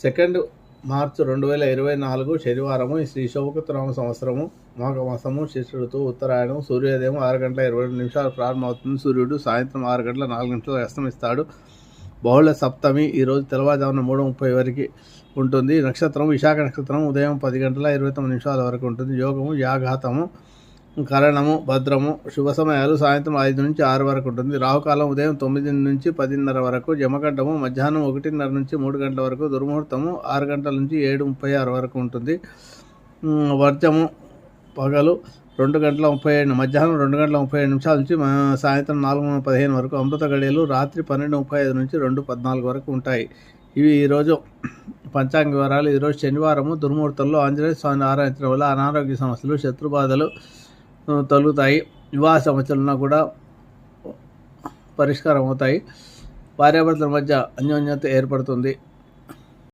2 మార్చి 2024 శనివారము. ఈ శ్రీ శోభకృతనామ సంవత్సరము మాఘమాసము, శిశిర ఋతువు, ఉత్తరాయణం. సూర్యోదయం 6:22 ప్రారంభమవుతుంది. సూర్యుడు సాయంత్రం 6:04 అస్తమిస్తాడు. బహుళ సప్తమి ఈరోజు తెల్లవారుజామున 3:30 వరకు ఉంటుంది. నక్షత్రం విశాఖ నక్షత్రం ఉదయం 10:29 వరకు ఉంటుంది. యోగము యాఘాతము, కరణము, భద్రము. శుభ సమయాలు సాయంత్రం 5 నుంచి 6 వరకు ఉంటుంది. రాహుకాలం ఉదయం 9 నుంచి 10:30 వరకు. జమగంటము మధ్యాహ్నం 1:30 నుంచి 3 గంటల వరకు. దుర్ముహూర్తము 6 గంటల నుంచి 7:36 వరకు ఉంటుంది. వర్జము పగలు 2:37 మధ్యాహ్నం 2:37 నుంచి సాయంత్రం 4:15 వరకు. అమృత గడియలు రాత్రి 12:35 నుంచి 2:14 వరకు ఉంటాయి. ఇవి ఈరోజు పంచాంగ వివరాలు. ఈరోజు శనివారము. దుర్ముహూర్తంలో ఆంజనేయ స్వామిని ఆరాధించడం వల్ల అనారోగ్య సమస్యలు, శత్రుబాధలు తొలుగుతాయి. వివాహ సమస్యలున్నా కూడా పరిష్కారం అవుతాయి. భార్యాభర్తల మధ్య అన్యోన్యత ఏర్పడుతుంది.